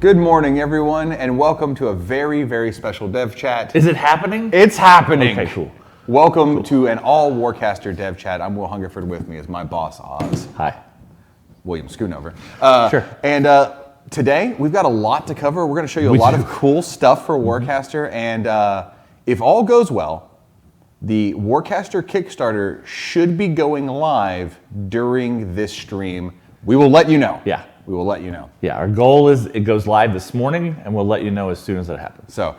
Good morning, everyone, and welcome to a very, very special dev chat. Is it happening? It's happening. Okay, cool. Welcome to an all Warcaster dev chat. I'm Will Hungerford. With me is my boss, Oz. Hi. William Schoonover. Sure. And today, we've got a lot to cover. We're going to show you a lot of cool stuff for Warcaster, and if all goes well, the Warcaster Kickstarter should be going live during this stream. We will let you know. Yeah. We will let you know. Yeah, our goal is it goes live this morning, and we'll let you know as soon as it happens. So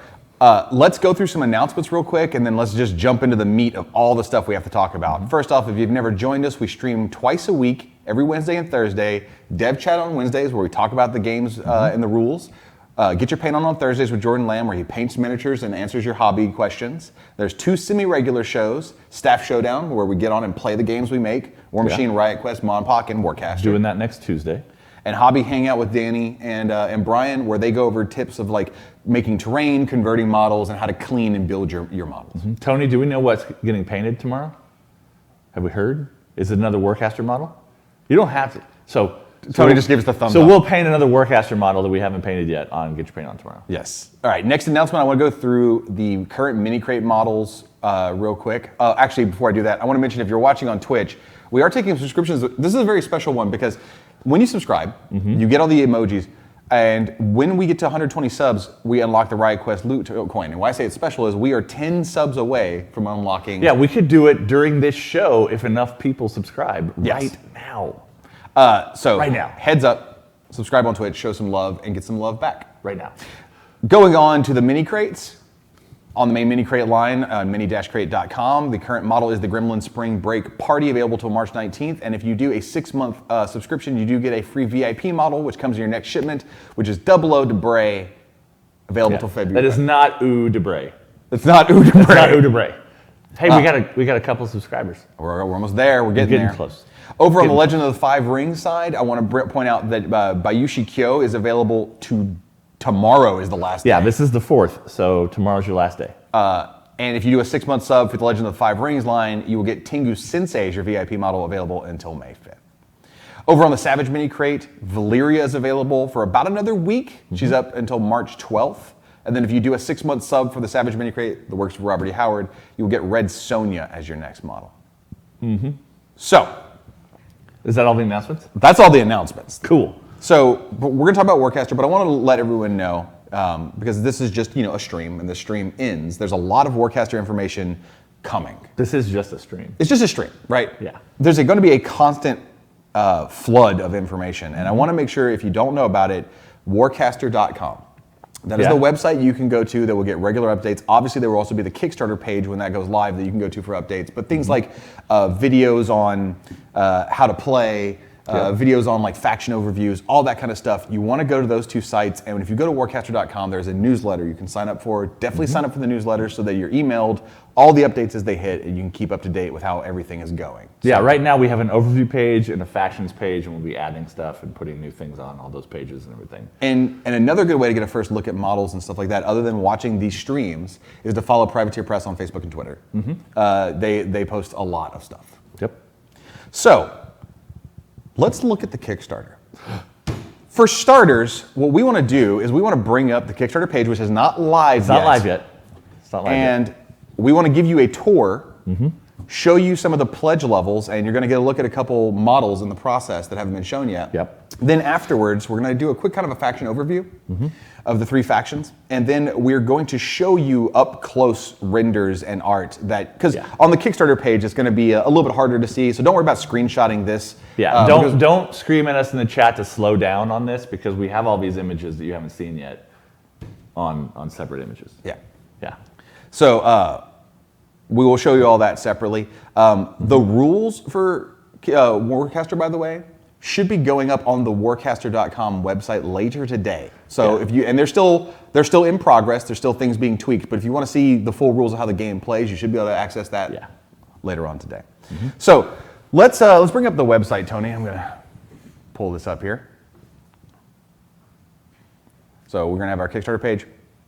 let's go through some announcements real quick, and then let's just jump into the meat of all the stuff we have to talk about. First off, if you've never joined us, we stream twice a week, every Wednesday and Thursday. Dev Chat on Wednesdays, where we talk about the games and the rules. Get Your Paint On Thursdays with Jordan Lamb, where he paints miniatures and answers your hobby questions. There's 2 semi-regular shows, Staff Showdown, where we get on and play the games we make, War Machine, Riot Quest, Monpoc, and Warcaster. Doing that next Tuesday. And Hobby Hangout with Danny and Brian, where they go over tips of like making terrain, converting models, and how to clean and build your models. Tony, do we know what's getting painted tomorrow? Have we heard? Is it another Warcaster model? You don't have to. So Tony just gave us the thumbs up. So we'll paint another Warcaster model that we haven't painted yet on Get Your Paint On tomorrow. Yes. All right, next announcement, I want to go through the current mini crate models real quick. Actually, before I do that, I want to mention if you're watching on Twitch, we are taking subscriptions. This is a very special one because when you subscribe, you get all the emojis, and when we get to 120 subs, we unlock the Riot Quest loot coin. And why I say it's special is we are 10 subs away from unlocking. Yeah, we could do it during this show if enough people subscribe right now. So right now, heads up, subscribe on Twitch, show some love, and get some love back. Right now. Going on to the mini crates. On the main mini crate line on mini-crate.com, the current model is the Gremlin Spring Break Party, available till March 19th. And if you do a 6-month subscription, you do get a free VIP model, which comes in your next shipment, which is 00 Debray, available till February. That is not Ooh Debray. It's not Ooh Debray. It's not Ooh Debray. Hey, we got a couple subscribers. We're almost there. We're getting there. Close. Over on the Legend of the Five Rings side, I want to point out that Bayushi Kyo is available to tomorrow is the last day. Yeah, this is the 4th, so tomorrow's your last day. And if you do a 6-month sub for the Legend of the Five Rings line, you will get Tengu Sensei as your VIP model, available until May 5th. Over on the Savage Mini Crate, Valyria is available for about another week. She's up until March 12th. And then if you do a 6-month sub for the Savage Mini Crate that works for Robert E. Howard, you will get Red Sonja as your next model. So. Is that all the announcements? That's all the announcements. Cool. So we're going to talk about Warcaster, but I want to let everyone know, because this is just a stream, and the stream ends. There's a lot of Warcaster information coming. This is just a stream. It's just a stream, right? Yeah. There's going to be a constant flood of information, and I want to make sure, if you don't know about it, warcaster.com. That is the website you can go to that will get regular updates. Obviously, there will also be the Kickstarter page when that goes live that you can go to for updates. But things like videos on how to play, videos on like faction overviews, all that kind of stuff. You want to go to those 2 sites. And if you go to warcaster.com, there's a newsletter you can sign up for. Definitely sign up for the newsletter so that you're emailed all the updates as they hit, and you can keep up to date with how everything is going. Yeah, right now we have an overview page and a factions page, and we'll be adding stuff and putting new things on all those pages and everything. And another good way to get a first look at models and stuff like that, other than watching these streams, is to follow Privateer Press on Facebook and Twitter. They post a lot of stuff. Yep. So, let's look at the Kickstarter. For starters, what we want to do is we want to bring up the Kickstarter page, which is not live yet. It's not live yet. It's not live yet. And we want to give you a tour, show you some of the pledge levels, and you're going to get a look at a couple models in the process that haven't been shown yet. Yep. Then afterwards, we're going to do a quick kind of a faction overview of the 3 factions, and then we're going to show you up close renders and art because on the Kickstarter page it's going to be a little bit harder to see. So don't worry about screenshotting this. Yeah. Don't scream at us in the chat to slow down on this, because we have all these images that you haven't seen yet on separate images. Yeah. Yeah. So we will show you all that separately. The rules for Warcaster, by the way, should be going up on the warcaster.com website later today. So if you, and they're still in progress. There's still things being tweaked. But if you want to see the full rules of how the game plays, you should be able to access that later on today. So let's bring up the website, Tony. I'm going to pull this up here. So we're going to have our Kickstarter page.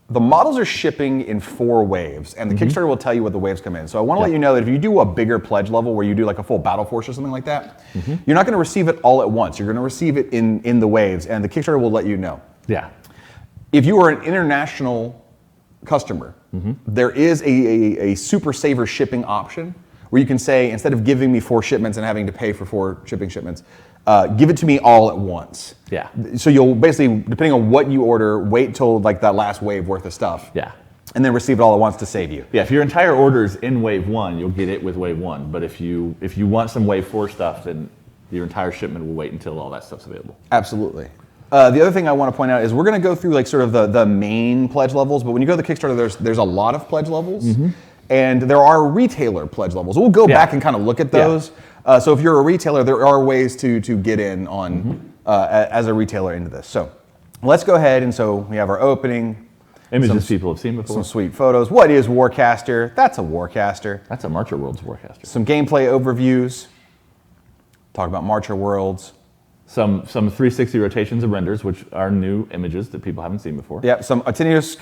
The models are shipping in 4 waves, and the Kickstarter will tell you what the waves come in. So I want to let you know that if you do a bigger pledge level where you do like a full battle force or something like that, you're not going to receive it all at once. You're going to receive it in the waves, and the Kickstarter will let you know. Yeah. if you are an international customer, there is a super saver shipping option where you can say, instead of giving me 4 shipments and having to pay for 4 shipping shipments, give it to me all at once. Yeah. So you'll basically, depending on what you order, wait till like that last wave worth of stuff. Yeah. And then receive it all at once to save you. Yeah, if your entire order is in wave 1, you'll get it with wave 1. But if you want some wave 4 stuff, then your entire shipment will wait until all that stuff's available. Absolutely. The other thing I want to point out is we're going to go through like sort of the main pledge levels, but when you go to the Kickstarter, there's a lot of pledge levels, and there are retailer pledge levels. We'll go back and kind of look at those. So if you're a retailer, there are ways to get in on as a retailer into this. So let's go ahead, and so we have our opening. Images people have seen before. Some sweet photos. What is Warcaster? That's a Warcaster. That's a Marcher Worlds Warcaster. Some gameplay overviews. Talk about Marcher Worlds. Some 360 rotations of renders, which are new images that people haven't seen before. Yeah, some Aternus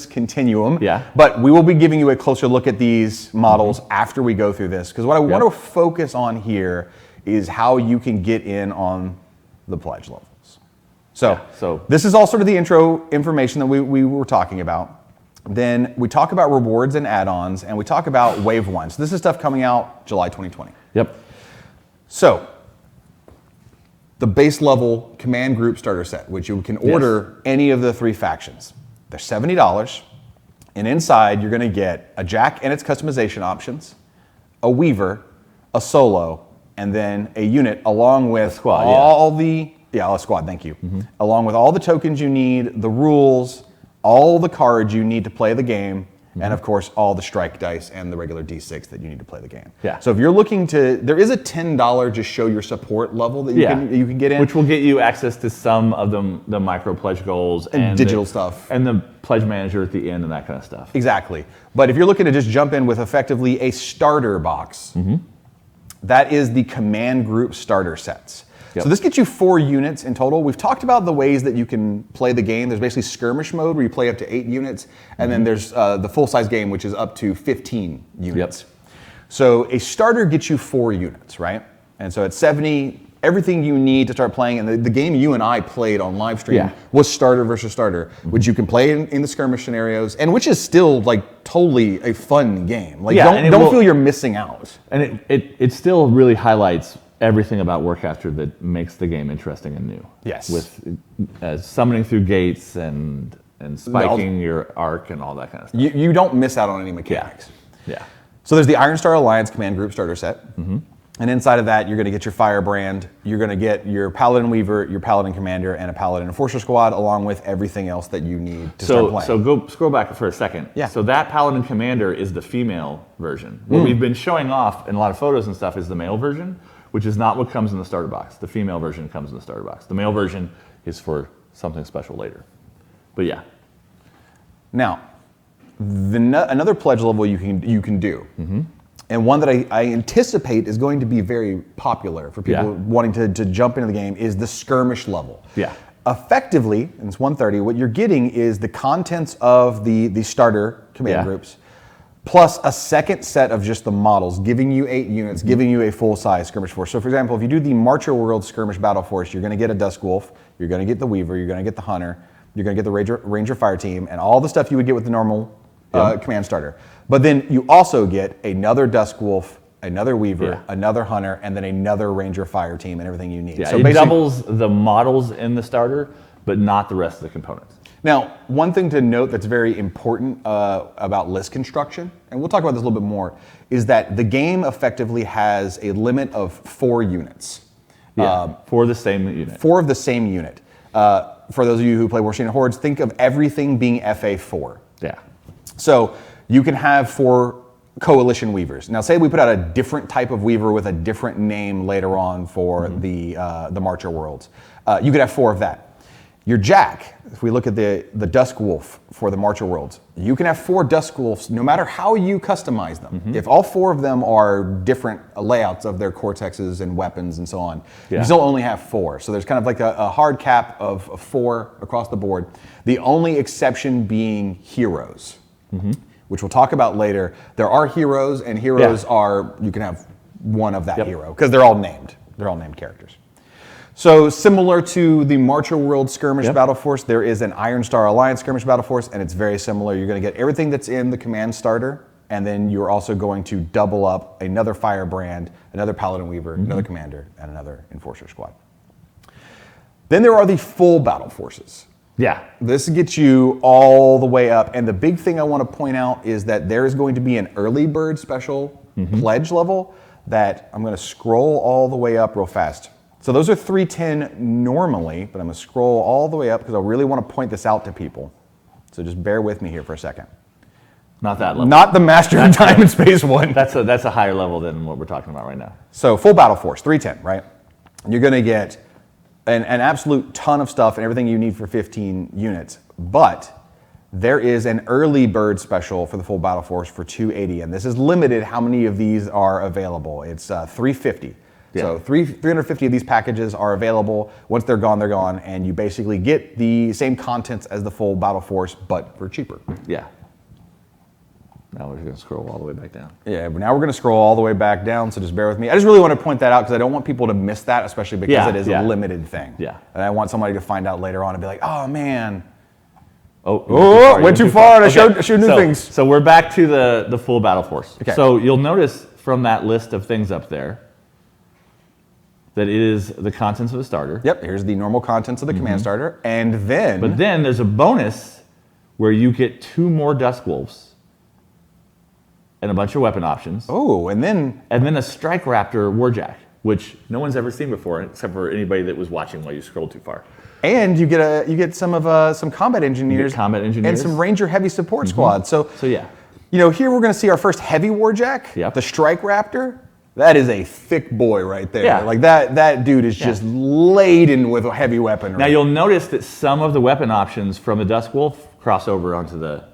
Continuum. Yeah. But we will be giving you a closer look at these models after we go through this, because what I want to focus on here is how you can get in on the pledge levels. So this is all sort of the intro information that we were talking about. Then we talk about rewards and add-ons, and we talk about Wave 1. So this is stuff coming out July 2020. Yep. So the base level command group starter set, which you can order any of the 3 factions. They're $70, and inside you're going to get a Jack and its customization options, a Weaver, a Solo, and then a unit along with squad, a squad, thank you. Along with all the tokens you need, the rules, all the cards you need to play the game, and of course all the strike dice and the regular D6 that you need to play the game. Yeah. So if you're looking to, there is a $10 just show your support level that you can get in. Which will get you access to some of the micro pledge goals and digital stuff. And the pledge manager at the end and that kind of stuff. Exactly. But if you're looking to just jump in with effectively a starter box, that is the command group starter sets. So this gets you 4 units in total. We've talked about the ways that you can play the game. There's basically skirmish mode where you play up to 8 units, and then there's the full-size game, which is up to 15 units. So a starter gets you 4 units, right? And so at 70, everything you need to start playing, and the game you and I played on live stream was starter versus starter, which you can play in the skirmish scenarios, and which is still like totally a fun game. Like don't feel you're missing out. And it still really highlights everything about Warcaster that makes the game interesting and new. Yes. With summoning through gates and spiking your arc and all that kind of stuff. You don't miss out on any mechanics. Yeah. So there's the Iron Star Alliance command group starter set. And inside of that, you're going to get your Firebrand, you're going to get your Paladin Weaver, your Paladin Commander, and a Paladin Enforcer Squad, along with everything else that you need to start playing. So go scroll back for a second. Yeah. So that Paladin Commander is the female version. What we've been showing off in a lot of photos and stuff is the male version, which is not what comes in the starter box. The female version comes in the starter box. The male version is for something special later. But yeah. Now, another pledge level you can do, and one that I anticipate is going to be very popular for people wanting to jump into the game, is the skirmish level. Yeah. Effectively, and it's 130, what you're getting is the contents of the starter command groups, plus a second set of just the models, giving you 8 units, giving you a full-size skirmish force. So for example, if you do the Marcher World skirmish battle force, you're going to get a Dusk Wolf, you're going to get the Weaver, you're going to get the Hunter, you're going to get the Ranger Fire Team, and all the stuff you would get with the normal command starter. But then you also get another Dusk Wolf, another Weaver, another Hunter, and then another Ranger Fire Team and everything you need. Yeah, so it doubles the models in the starter, but not the rest of the components. Now, one thing to note that's very important about list construction, and we'll talk about this a little bit more, is that the game effectively has a limit of 4 units. For the same unit. 4 of the same unit. For those of you who play Warcaster Hordes, think of everything being FA4. Yeah. So you can have 4 coalition weavers. Now, say we put out a different type of weaver with a different name later on for the Marcher Worlds. You could have 4 of that. Your Jack, if we look at the Dusk Wolf for the Marcher Worlds, you can have 4 Dusk Wolves no matter how you customize them. If all 4 of them are different layouts of their cortexes and weapons and so on, you still only have 4. So there's kind of like a hard cap of 4 across the board. The only exception being heroes, which we'll talk about later. There are heroes, and heroes are, you can have 1 of that hero, because they're all named. They're all named characters. So similar to the Marcher World Skirmish Battle Force, there is an Iron Star Alliance Skirmish Battle Force, and it's very similar. You're going to get everything that's in the command starter, and then you're also going to double up another Firebrand, another Paladin Weaver, another Commander, and another Enforcer Squad. Then there are the full battle forces. Yeah. This gets you all the way up, and the big thing I want to point out is that there is going to be an early bird special pledge level that I'm going to scroll all the way up real fast. So those are 310 normally, but I'm going to scroll all the way up because I really want to point this out to people. So just bear with me here for a second. Not that level. Not the Master of Time and Space one. That's a higher level than what we're talking about right now. So full battle force, 310, right? You're going to get an absolute ton of stuff and everything you need for 15 units, but there is an early bird special for the full battle force for 280, and this is limited how many of these are available. It's 350. Yeah. So 350 of these packages are available. Once they're gone, and you basically get the same contents as the full battle force, but for cheaper. Yeah. Now we're going to scroll all the way back down. Yeah, but now we're going to scroll all the way back down, so just bear with me. I just really want to point that out because I don't want people to miss that, especially because it is a limited thing. Yeah. And I want somebody to find out later on and be like, oh, man. Went too far. I showed new things. So we're back to the full battle force. Okay. So you'll notice from that list of things up there that it is the contents of the starter. Yep, here's the normal contents of the command starter. And then... But then there's a bonus where you get 2 more Dusk Wolves and a bunch of weapon options. Oh, and then... And then a Strike Raptor Warjack, which no one's ever seen before except for anybody that was watching while you scrolled too far. And you get some of some combat engineers. And some Ranger heavy support squads. So yeah. You know, here we're going to see our first heavy Warjack, the Strike Raptor. That is a thick boy right there. Yeah. Like that dude is just laden with a heavy weaponry. Now you'll notice that some of the weapon options from the Dusk Wolf cross over onto the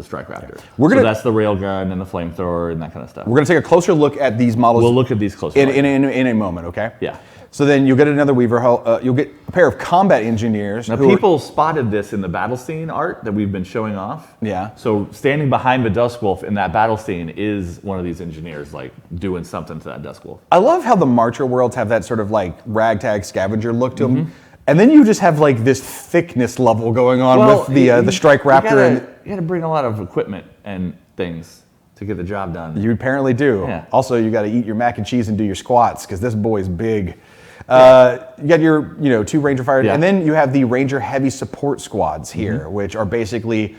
Strike Raptor. So that's the railgun and the flamethrower and that kind of stuff. We're going to take a closer look at these models. We'll look at these closer in a moment, okay? Yeah. So then you'll get another Weaver. You'll get a pair of combat engineers. Now people spotted this in the battle scene art that we've been showing off. Yeah. So standing behind the Dusk Wolf in that battle scene is one of these engineers, like doing something to that Dusk Wolf. I love how the Marcher worlds have that sort of like ragtag scavenger look to them. And then you just have like this thickness level going on with the Strike Raptor. You got to bring a lot of equipment and things to get the job done. You apparently do. Yeah. Also, you got to eat your mac and cheese and do your squats because this boy's big. You got your 2 Ranger Fire, and then you have the Ranger Heavy Support Squads here, which are basically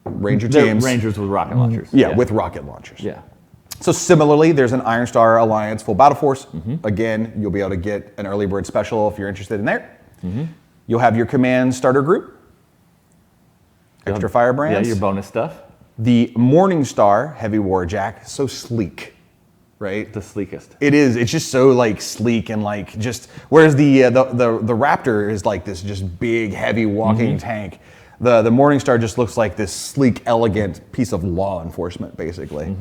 Ranger teams. Rangers with rocket launchers. Yeah, with rocket launchers. Yeah. So similarly, there's an Iron Star Alliance full battle force. Again, you'll be able to get an early bird special if you're interested in there. You'll have your command starter group, extra Firebrands. Yeah, your bonus stuff. The Morning Star Heavy Warjack, so sleek, right? The sleekest. It is. It's just so like sleek and like just. Whereas the Raptor is like this just big, heavy walking tank. The Morning Star just looks like this sleek, elegant piece of law enforcement, basically.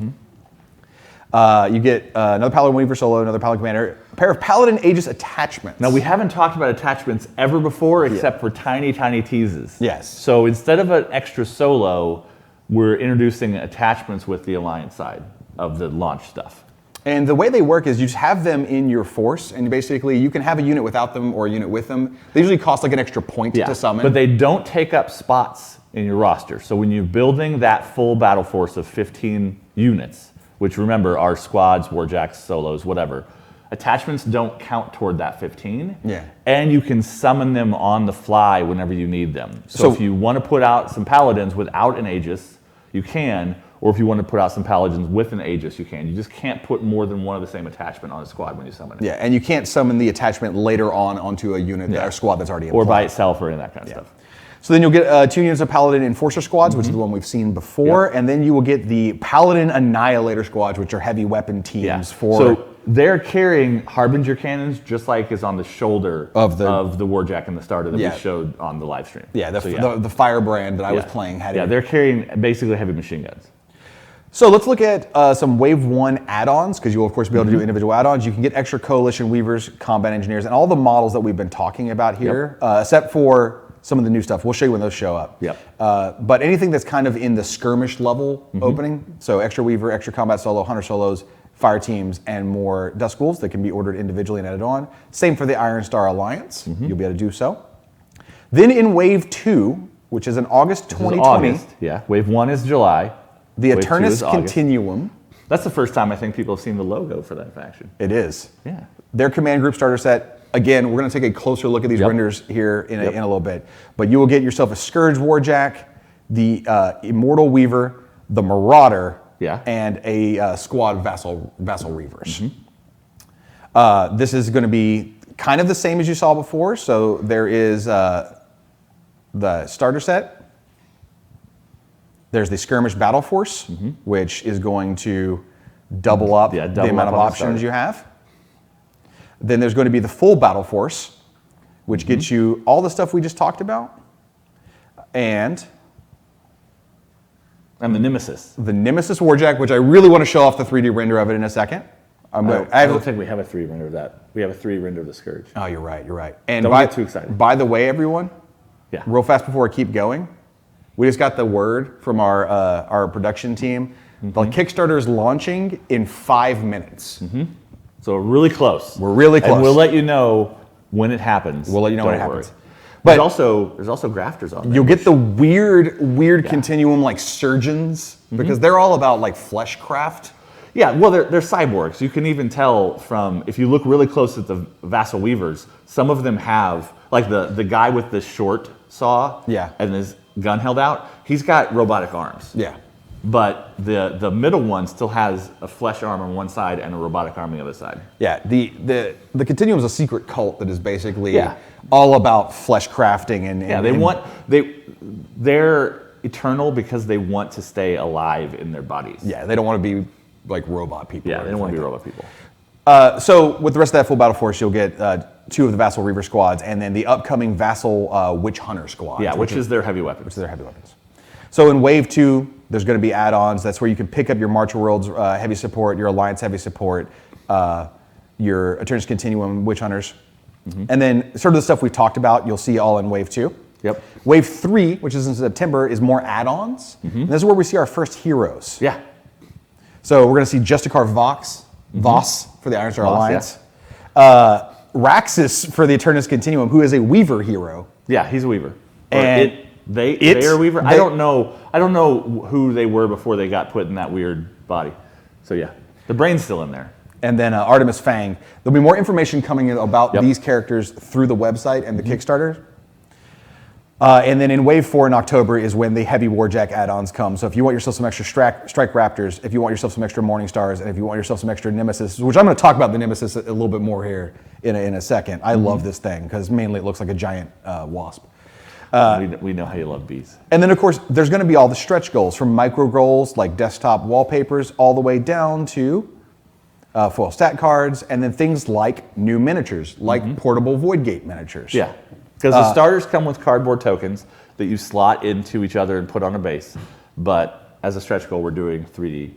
You get another Paladin Weaver solo, another Paladin Commander, a pair of Paladin Aegis attachments. Now, we haven't talked about attachments ever before except for tiny, tiny teases. Yes. So instead of an extra solo, we're introducing attachments with the Alliance side of the launch stuff. And the way they work is you just have them in your force, and basically you can have a unit without them or a unit with them. They usually cost like an extra point to summon. But they don't take up spots in your roster. So when you're building that full battle force of 15 units, which remember are squads, warjacks, solos, whatever, attachments don't count toward that 15. Yeah. And you can summon them on the fly whenever you need them. So if you want to put out some paladins without an Aegis, you can. Or if you want to put out some paladins with an Aegis, you can. You just can't put more than one of the same attachment on a squad when you summon it. Yeah, and you can't summon the attachment later on onto a unit or squad that's already in or play. by itself or any of that kind of stuff. So then you'll get 2 units of Paladin Enforcer squads, which is the one we've seen before, and then you will get the Paladin Annihilator squads, which are heavy weapon teams for... So they're carrying Harbinger cannons just like is on the shoulder of the Warjack and the starter that we showed on the live stream. Yeah, the Firebrand that I was playing had they're carrying basically heavy machine guns. So let's look at some Wave 1 add-ons, because you will, of course, be able to do individual add-ons. You can get extra Coalition Weavers, Combat Engineers, and all the models that we've been talking about here, except for some of the new stuff. We'll show you when those show up. But anything that's kind of in the skirmish level opening, so extra Weaver, extra Combat Solo, Hunter Solos, fire teams, and more Dusk Wolves that can be ordered individually and added on. Same for the Iron Star Alliance. You'll be able to do so. Then in Wave 2, which is in August 2020. August, yeah. Wave 1 is July. The Wave 2 Eternus is August. Continuum. That's the first time I think people have seen the logo for that faction. It is. Yeah. Their command group starter set. Again, we're going to take a closer look at these renders here in a little bit. But you will get yourself a Scourge Warjack, the Immortal Weaver, the Marauder, and a squad of Vassal Reavers. This is going to be kind of the same as you saw before. So there is the starter set. There's the Skirmish Battle Force, which is going to double up the amount of options you have. Then there's going to be the full Battle Force, which gets you all the stuff we just talked about. And the Nemesis. The Nemesis Warjack, which I really want to show off the 3D render of it in a second. I don't think we have a 3D render of that. We have a 3D render of the Scourge. Oh, you're right. You're right. And don't get too excited. By the way, everyone, real fast before I keep going, we just got the word from our production team. The Kickstarter is launching in 5 minutes. So we're really close. We're really close. And we'll let you know when it happens. We'll let you know when it happens. But there's also grafters on there. You'll get the weird continuum like surgeons, because they're all about like flesh craft. Yeah, well, they're cyborgs. You can even tell from, if you look really close at the Vassal Weavers, some of them have, like the guy with the short saw and his gun held out, he's got robotic arms. Yeah. But the middle one still has a flesh arm on one side and a robotic arm on the other side. Yeah, the Continuum is a secret cult that is basically all about flesh crafting they're eternal because they want to stay alive in their bodies. Yeah, they don't want to be like robot people. Yeah, they don't want to be robot people. So with the rest of that full battle force, you'll get 2 of the Vassal Reaver squads, and then the upcoming Vassal Witch Hunter squad. Yeah, which is their heavy weapons. So in Wave 2, there's going to be add-ons. That's where you can pick up your March Worlds heavy support, your Alliance heavy support, your Eternus Continuum Witch Hunters. And then sort of the stuff we've talked about, you'll see all in Wave 2. Yep. Wave 3, which is in September, is more add-ons. And this is where we see our first heroes. Yeah. So we're going to see Justicar Voss for the Iron Star Alliance. Raxus for the Eternus Continuum, who is a Weaver hero. Yeah, he's a Weaver. And they are a Weaver. I don't know who they were before they got put in that weird body. So yeah, the brain's still in there. And then Artemis Fang. There'll be more information coming in about these characters through the website and the Kickstarter. And then in Wave 4 in October is when the heavy Warjack add-ons come. So if you want yourself some extra Strike Raptors, if you want yourself some extra Morning Stars, and if you want yourself some extra Nemesis, which I'm going to talk about the Nemesis a little bit more here in a second. I love this thing because mainly it looks like a giant wasp. We know how you love bees. And then, of course, there's going to be all the stretch goals, from micro goals like desktop wallpapers all the way down to foil stat cards, and then things like new miniatures, like portable Void Gate miniatures. Yeah, because the starters come with cardboard tokens that you slot into each other and put on a base. But as a stretch goal, we're doing 3D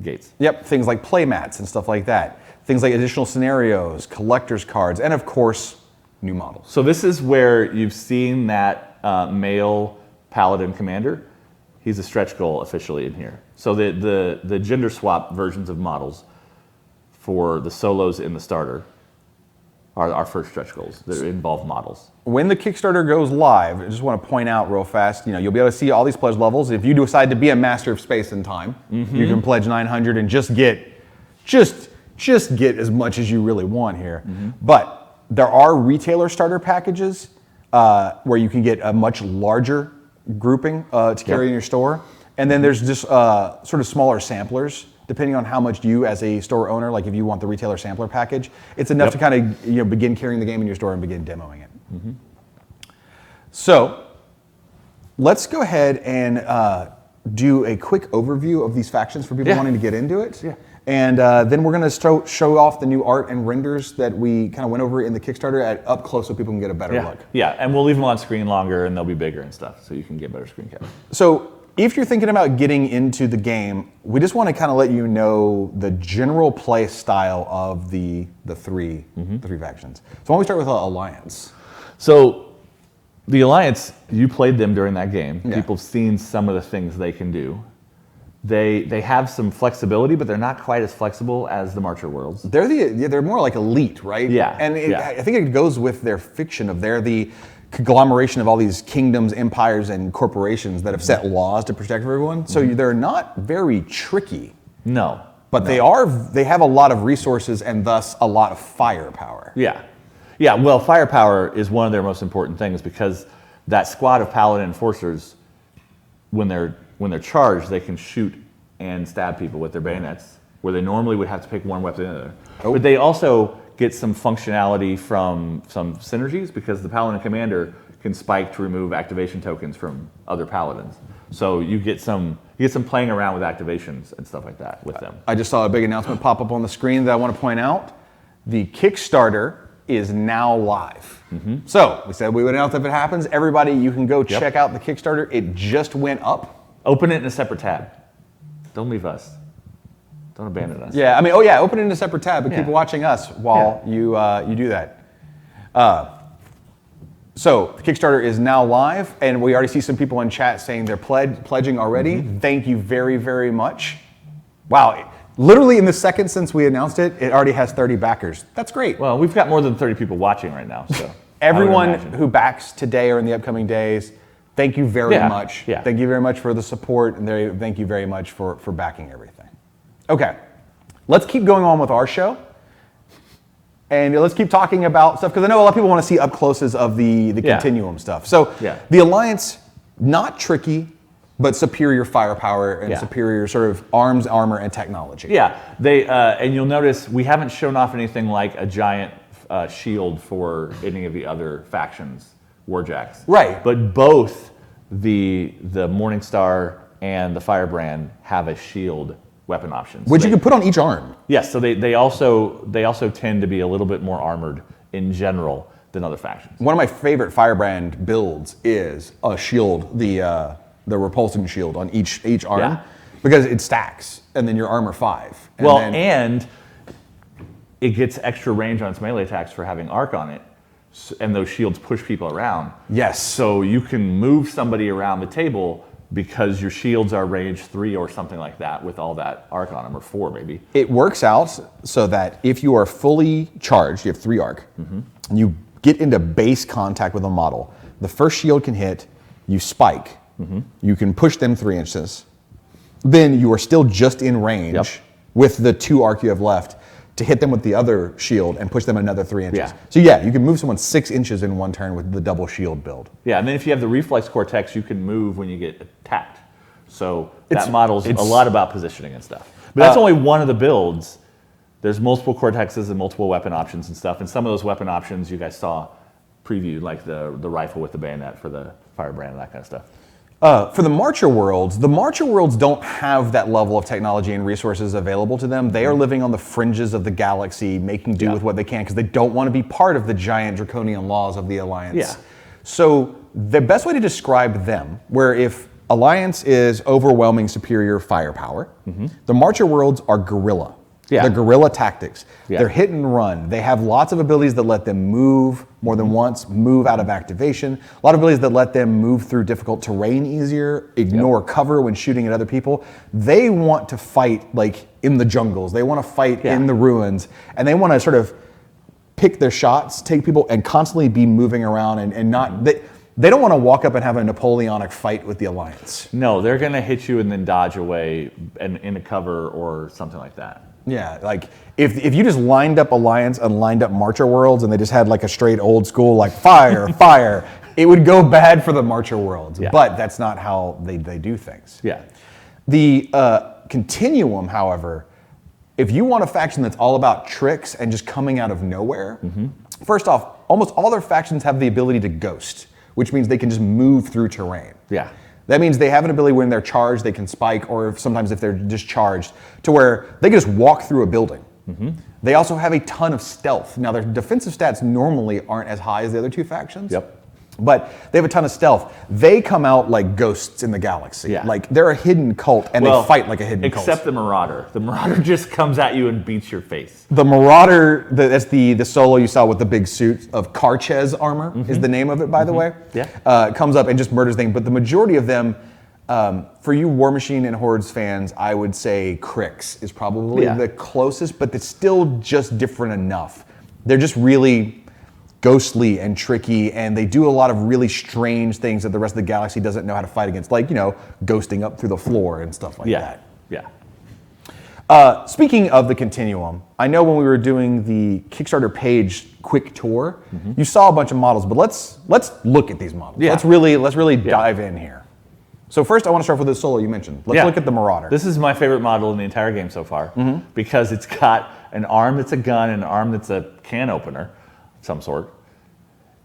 gates. Yep, things like play mats and stuff like that. Things like additional scenarios, collector's cards, and of course, new models. So this is where you've seen that male Paladin commander. He's a stretch goal officially in here. So the gender swap versions of models for the solos in the starter are our first stretch goals that involve models. When the Kickstarter goes live, I just want to point out real fast, you'll be able to see all these pledge levels. If you decide to be a master of space and time, you can pledge 900 and just get as much as you really want here. But there are retailer starter packages where you can get a much larger grouping to carry in your store. And then there's just sort of smaller samplers, depending on how much you as a store owner, like if you want the retailer sampler package, it's enough to kind of begin carrying the game in your store and begin demoing it. So let's go ahead and do a quick overview of these factions for people wanting to get into it. And then we're going to show off the new art and renders that we kind of went over in the Kickstarter at up close so people can get a better look. Yeah, and we'll leave them on screen longer and they'll be bigger and stuff, so you can get better screen capture. So if you're thinking about getting into the game, we just want to kind of let you know the general play style of the three factions. So why don't we start with Alliance? So the Alliance, you played them during that game. People have seen some of the things they can do. They have some flexibility, but they're not quite as flexible as the Marcher Worlds. They're more like elite, right? Yeah. And I think it goes with their fiction of they're the conglomeration of all these kingdoms, empires, and corporations that have set laws to protect everyone. So they're not very tricky. No. But they have a lot of resources and thus a lot of firepower. Yeah. Yeah, well, firepower is one of their most important things because that squad of paladin enforcers, when they're charged, they can shoot and stab people with their bayonets, where they normally would have to pick one weapon or the other. Oh. But they also get some functionality from some synergies because the paladin commander can spike to remove activation tokens from other paladins. So you get some playing around with activations and stuff like that with them. I just saw a big announcement pop up on the screen that I want to point out. The Kickstarter is now live. So we said we would announce if it happens. Everybody, you can go check out the Kickstarter. It just went up. Open it in a separate tab. Don't leave us. Don't abandon us. Yeah, I mean, open it in a separate tab and keep watching us while you do that. So the Kickstarter is now live, and we already see some people in chat saying they're pledging already. Thank you very, very much. Wow, literally in the second since we announced it, it already has 30 backers. That's great. Well, we've got more than 30 people watching right now. So everyone who backs today or in the upcoming days, thank you very much. Yeah. Thank you very much for the support, and thank you very much for backing everything. Okay, let's keep going on with our show. And let's keep talking about stuff, because I know a lot of people want to see up closes of the Continuum stuff. So the Alliance, not tricky, but superior firepower and superior sort of arms, armor, and technology. Yeah, and you'll notice we haven't shown off anything like a giant shield for any of the other factions, Warjacks. Right. But both the Morningstar and the Firebrand have a shield weapon options. Which you can put on each arm. Yes, so they also tend to be a little bit more armored in general than other factions. One of my favorite Firebrand builds is a shield, the repulsing shield on each arm, because it stacks, and then your armor 5. And it gets extra range on its melee attacks for having arc on it, and those shields push people around. Yes. So you can move somebody around the table because your shields are range 3 or something like that with all that arc on them, or 4 maybe. It works out so that if you are fully charged, you have 3 arc, and you get into base contact with a model, the first shield can hit, you spike, you can push them 3 inches, then you are still just in range with the 2 arc you have left to hit them with the other shield and push them another 3 inches. Yeah. So you can move someone 6 inches in one turn with the double shield build. Yeah, and then if you have the reflex cortex, you can move when you get attacked. So that model's a lot about positioning and stuff. But that's only one of the builds. There's multiple cortexes and multiple weapon options and stuff. And some of those weapon options you guys saw previewed, like the rifle with the bayonet for the Firebrand and that kind of stuff. For the Marcher Worlds don't have that level of technology and resources available to them. They are living on the fringes of the galaxy, making do with what they can, because they don't want to be part of the giant draconian laws of the Alliance. Yeah. So the best way to describe them, where if Alliance is overwhelming superior firepower, the Marcher Worlds are guerrilla. Yeah. They're guerrilla tactics. Yeah. They're hit and run. They have lots of abilities that let them move more than once, move out of activation. A lot of abilities that let them move through difficult terrain easier, ignore cover when shooting at other people. They want to fight like in the jungles. They want to fight in the ruins. And they want to sort of pick their shots, take people, and constantly be moving around and not... They don't want to walk up and have a Napoleonic fight with the Alliance. No, they're going to hit you and then dodge away and in a cover or something like that. Yeah, like if you just lined up Alliance and lined up Marcher Worlds and they just had like a straight old school like fire, fire, it would go bad for the Marcher Worlds. Yeah. But that's not how they do things. Yeah. The Continuum, however, if you want a faction that's all about tricks and just coming out of nowhere, first off, almost all their factions have the ability to ghost, which means they can just move through terrain. Yeah. That means they have an ability when they're charged, they can spike, or sometimes if they're discharged, to where they can just walk through a building. They also have a ton of stealth. Now, their defensive stats normally aren't as high as the other 2 factions. But they have a ton of stealth. They come out like ghosts in the galaxy. Yeah. Like they're a hidden cult, and they fight like a hidden cult. Except the Marauder. The Marauder just comes at you and beats your face. The Marauder, that's the solo you saw with the big suit of Karchez armor, is the name of it, by the way. Yeah. Comes up and just murders things. But the majority of them For you War Machine and Hordes fans, I would say Crix is probably the closest, but it's still just different enough. They're just really ghostly and tricky, and they do a lot of really strange things that the rest of the galaxy doesn't know how to fight against, like, ghosting up through the floor and stuff like that. Yeah. Speaking of the Continuum, I know when we were doing the Kickstarter page quick tour, you saw a bunch of models, but let's look at these models. Yeah. Let's really dive in here. So first, I want to start with the Solo you mentioned. Let's look at the Marauder. This is my favorite model in the entire game so far because it's got an arm that's a gun and an arm that's a can opener of some sort.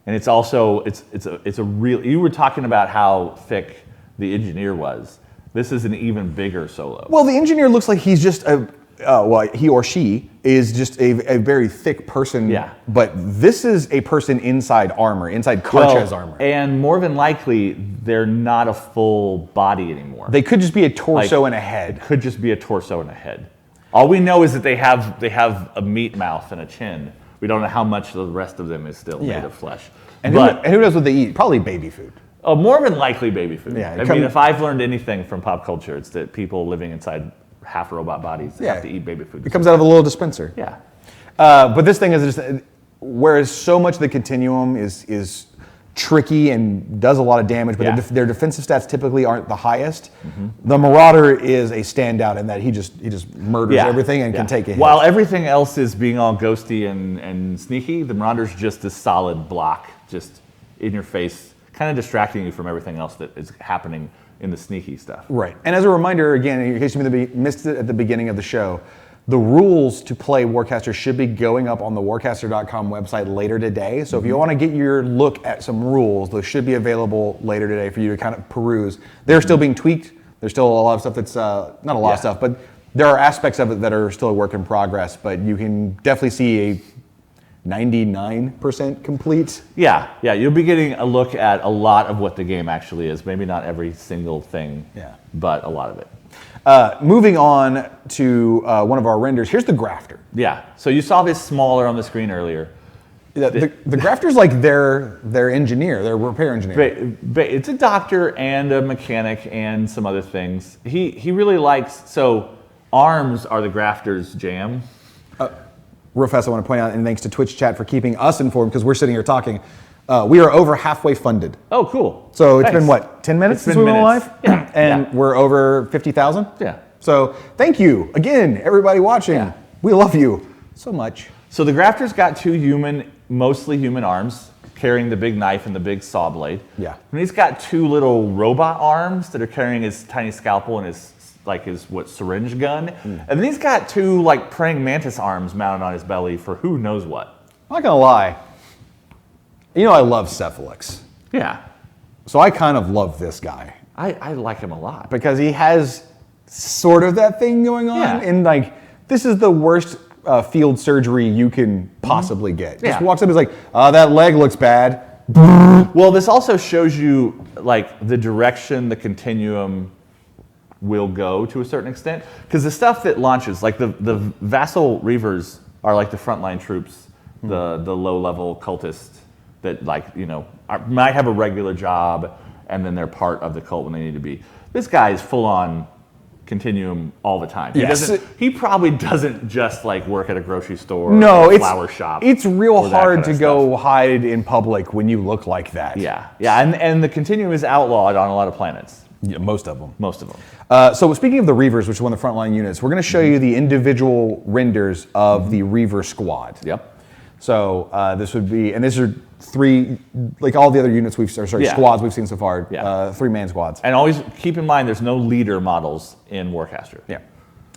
And it's also, it's a real, you were talking about how thick the Engineer was. This is an even bigger Solo. Well, the Engineer looks like he's just he or she is just a very thick person. Yeah. But this is a person inside armor, inside Karcha's armor. And more than likely, they're not a full body anymore. They could just be a torso and a head. Could just be a torso and a head. All we know is that they have a meat mouth and a chin. We don't know how much the rest of them is still made of flesh. And who knows what they eat? Probably baby food. Oh, more than likely baby food. Yeah, I mean, if I've learned anything from pop culture, it's that people living inside half robot bodies have to eat baby food. It comes out of a little dispenser. Yeah. But this thing is just, whereas so much of the Continuum is tricky and does a lot of damage, but their defensive stats typically aren't the highest. The Marauder is a standout in that he just murders everything and can take a hit. While everything else is being all ghosty and sneaky, the Marauder's just a solid block, just in your face, kind of distracting you from everything else that is happening in the sneaky stuff. Right. And as a reminder, again, in case you missed it at the beginning of the show, the rules to play Warcaster should be going up on the Warcaster.com website later today. So if you want to get your look at some rules, those should be available later today for you to kind of peruse. They're still being tweaked. There's still a lot of stuff that's, not a lot of stuff, but there are aspects of it that are still a work in progress, but you can definitely see a 99% complete. Yeah, you'll be getting a look at a lot of what the game actually is. Maybe not every single thing, but a lot of it. Moving on to one of our renders, here's the Grafter. Yeah, so you saw this smaller on the screen earlier. The Grafter's like their engineer, their repair engineer. It's a doctor and a mechanic and some other things. He really likes, so arms are the Grafter's jam. Real fast, I want to point out, and thanks to Twitch chat for keeping us informed, because we're sitting here talking, we are over halfway funded. Oh, cool. So it's been, what, 10 minutes since we went live? Yeah. And we're over 50,000? Yeah. So thank you, again, everybody watching. Yeah. We love you so much. So the Grafter's got two mostly human arms, carrying the big knife and the big saw blade. Yeah. And he's got two little robot arms that are carrying his tiny scalpel and his syringe gun. And then he's got two praying mantis arms mounted on his belly for who knows what. I'm not gonna lie. I love Cephalix. Yeah. So I kind of love this guy. I like him a lot. Because he has sort of that thing going on. Yeah. And this is the worst field surgery you can possibly get. Just walks up and is like, that leg looks bad. Well, this also shows you the direction the Continuum will go to a certain extent, because the stuff that launches, the vassal reavers are the frontline troops, the low-level cultists that might have a regular job and then they're part of the cult when they need to be. This guy is full-on Continuum all the time. He probably doesn't just work at a grocery store or a flower shop. It's real hard to go hide in public when you look like that. Yeah, and the Continuum is outlawed on a lot of planets. Yeah, most of them. So speaking of the Reavers, which is one of the frontline units, we're going to show you the individual renders of the Reaver squad. Yep. So this would be, and these are three, all the other units squads we've seen so far, 3-man squads. And always keep in mind, there's no leader models in Warcaster. Yeah.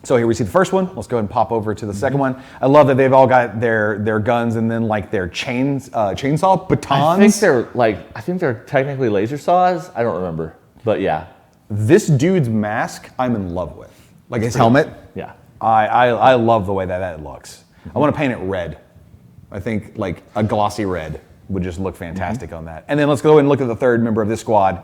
So here we see the first one. Let's go ahead and pop over to the second one. I love that they've all got their guns and then their chainsaw batons. I think they're technically laser saws. I don't remember, but yeah. This dude's mask, I'm in love with. His helmet. Yeah. I love the way that looks. I want to paint it red. I think a glossy red would just look fantastic on that. And then let's go and look at the third member of this squad.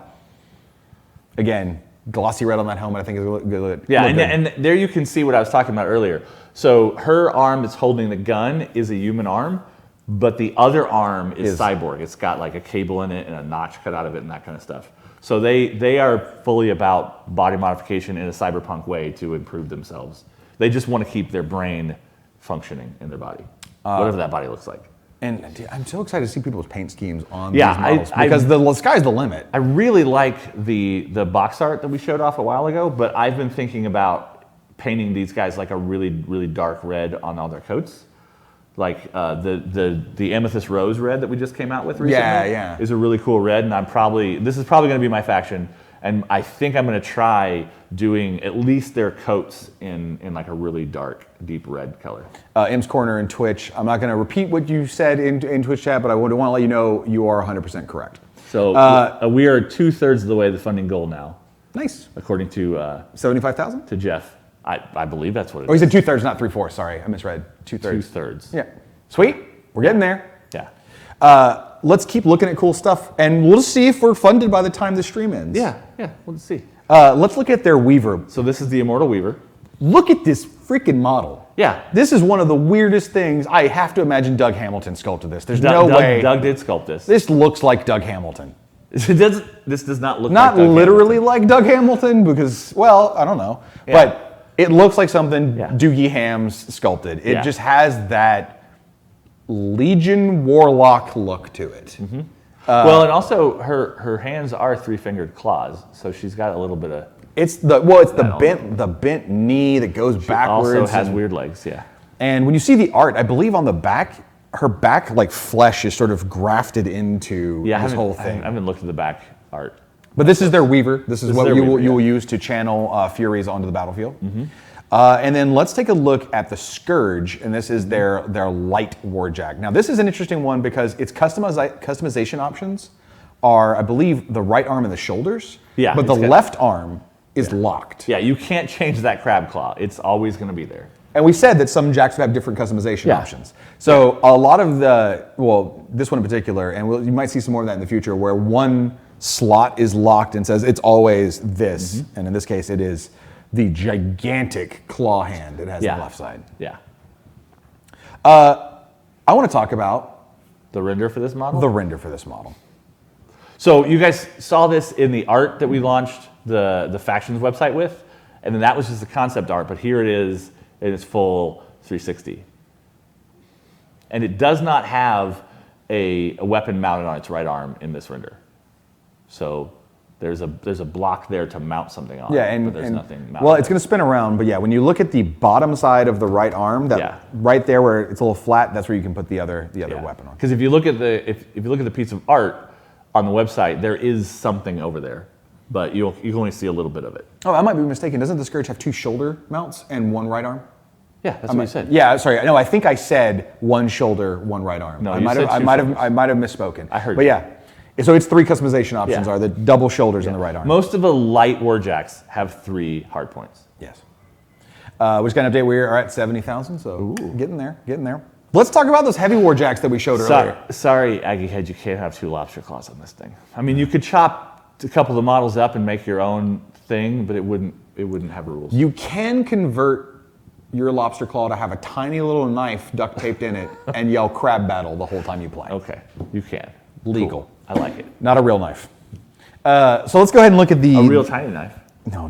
Again, glossy red on that helmet, I think is good. Yeah, and there you can see what I was talking about earlier. So her arm that's holding the gun is a human arm, but the other arm is cyborg. It's got a cable in it and a notch cut out of it and that kind of stuff. So they are fully about body modification in a cyberpunk way to improve themselves. They just want to keep their brain functioning in their body, whatever that body looks like. And dude, I'm so excited to see people's paint schemes on these models because the sky's the limit. I really like the box art that we showed off a while ago, but I've been thinking about painting these guys like a really, really dark red on all their coats. Like the amethyst rose red that we just came out with recently is a really cool red, and this is probably going to be my faction, and I think I'm going to try doing at least their coats in like a really dark, deep red color. Im's Corner in Twitch. I'm not going to repeat what you said in Twitch chat, but I want to let you know you are 100% correct. So we are 2/3 of the way to the funding goal now. Nice. According to 75,000 to Jeff. I believe that's what it is. Oh, he said 2/3, not 3/4. Sorry, I misread. 2/3. 2/3. Yeah. Sweet. We're getting there. Yeah. Let's keep looking at cool stuff, and we'll just see if we're funded by the time the stream ends. Yeah. We'll see. Let's look at their Weaver. So this is the Immortal Weaver. Look at this freaking model. Yeah. This is one of the weirdest things. I have to imagine Doug Hamilton sculpted this. There's no way. Doug did sculpt this. This looks like Doug Hamilton. This does not look not like Doug literally Hamilton. like Doug Hamilton because, well, I don't know. Yeah. But it looks like something Doogie Hams sculpted. It just has that Legion Warlock look to it. Mm-hmm. Well, and also her hands are 3-fingered claws, so she's got a little bit of. It's the bent knee that goes backwards. Also has weird legs, yeah. And when you see the art, I believe on the back, her back like flesh is sort of grafted into this whole thing. I haven't looked at the back art. But this is their Weaver. This is what you will use to channel Furies onto the battlefield. Mm-hmm. And then let's take a look at the Scourge, and this is their light warjack. Now this is an interesting one because its customization options are, I believe, the right arm and the shoulders. Yeah, but the left arm is locked. Yeah, you can't change that crab claw. It's always going to be there. And we said that some jacks would have different customization options. So a lot of this one in particular, and you might see some more of that in the future, where one slot is locked and says it's always this, and in this case it is the gigantic claw hand it has on the left side. Yeah. I want to talk about the render for this model. The render for this model. So you guys saw this in the art that we launched the factions website with, and then that was just the concept art, but here it is in its full 360. And it does not have a weapon mounted on its right arm in this render. So there's a block there to mount something on. Yeah, but there's nothing mounted. Well, it's going to spin around, but yeah, when you look at the bottom side of the right arm, right there where it's a little flat, that's where you can put the other weapon on. Because if you look at if you look at the piece of art on the website, there is something over there, but you can only see a little bit of it. Oh, I might be mistaken. Doesn't the Scourge have 2 shoulder mounts and 1 right arm? Yeah, that's what you said. Yeah, sorry. No, I think I said 1 shoulder, 1 right arm. No, I might have misspoken. I heard But you. yeah. So its 3 customization options are the double shoulders and the right arm. Most of the light warjacks have 3 hard points. Yes. Which kind of update, we are at 70,000, so getting there. Let's talk about those heavy warjacks that we showed earlier. Sorry, Aggie Head, you can't have 2 lobster claws on this thing. I mean, you could chop a couple of the models up and make your own thing, but it wouldn't have rules. You can convert your lobster claw to have a tiny little knife duct taped in it and yell crab battle the whole time you play. Okay, you can. Legal. Cool. I like it. Not a real knife. So let's go ahead and look at the... A real tiny knife. No,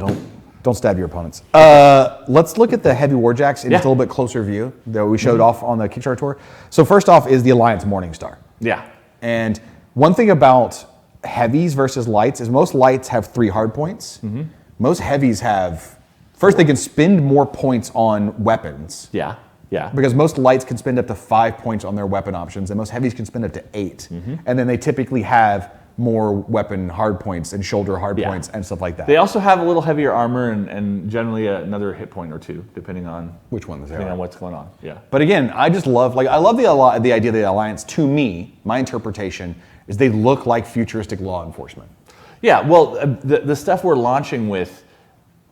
don't stab your opponents. Let's look at the heavy warjacks in just a little bit closer view that we showed off on the Kickstarter tour. So first off is the Alliance Morningstar. Yeah. And one thing about heavies versus lights is most lights have 3 hard points. Most heavies have... First, they can spend more points on weapons. Yeah. Because most lights can spend up to 5 points on their weapon options, and most heavies can spend up to 8. And then they typically have more weapon hard points and shoulder hard points and stuff like that. They also have a little heavier armor and generally another hit point or 2, depending on which one depending on what's going on. Yeah. But again, I love the idea of the Alliance. To me, my interpretation is they look like futuristic law enforcement. Yeah. Well, the stuff we're launching with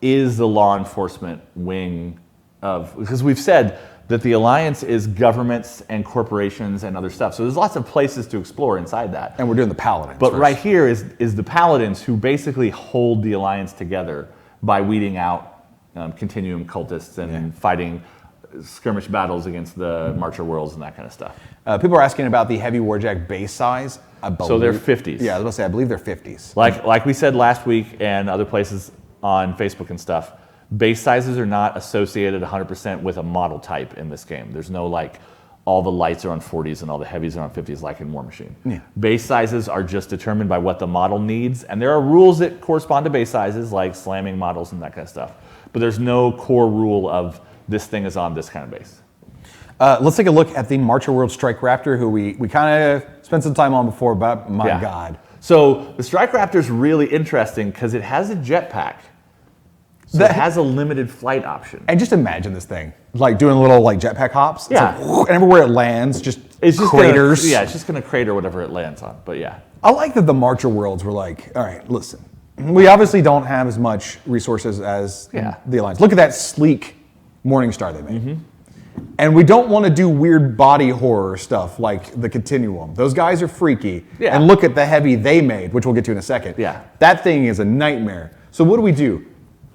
is the law enforcement wing of, because we've said that the Alliance is governments and corporations and other stuff. So there's lots of places to explore inside that. And we're doing the Paladins. But right here is the Paladins, who basically hold the Alliance together by weeding out continuum cultists and fighting skirmish battles against the Marcher Worlds and that kind of stuff. People are asking about the heavy warjack base size. So they're 50s. Yeah, I was going to say, I believe they're 50s. Like we said last week and other places on Facebook and stuff, base sizes are not associated 100% with a model type in this game. There's no like all the lights are on 40s and all the heavies are on 50s like in War Machine. Yeah. Base sizes are just determined by what the model needs, and there are rules that correspond to base sizes like slamming models and that kind of stuff. But there's no core rule of this thing is on this kind of base. Let's take a look at the Marcher World Strike Raptor, who we kind of spent some time on before, but my God. So the Strike Raptor is really interesting because it has a jetpack. So it has a limited flight option. And just imagine this thing, like doing little like jetpack hops. It's Yeah. like, and everywhere it lands, it's just craters. craters. It's just going to crater whatever it lands on, but yeah. I like that the Marcher Worlds were like, all right, listen, we obviously don't have as much resources as the Alliance. Look at that sleek Morningstar they made. And we don't want to do weird body horror stuff like the Continuum. Those guys are freaky. Yeah. And look at the heavy they made, which we'll get to in a second. Yeah. That thing is a nightmare. So what do?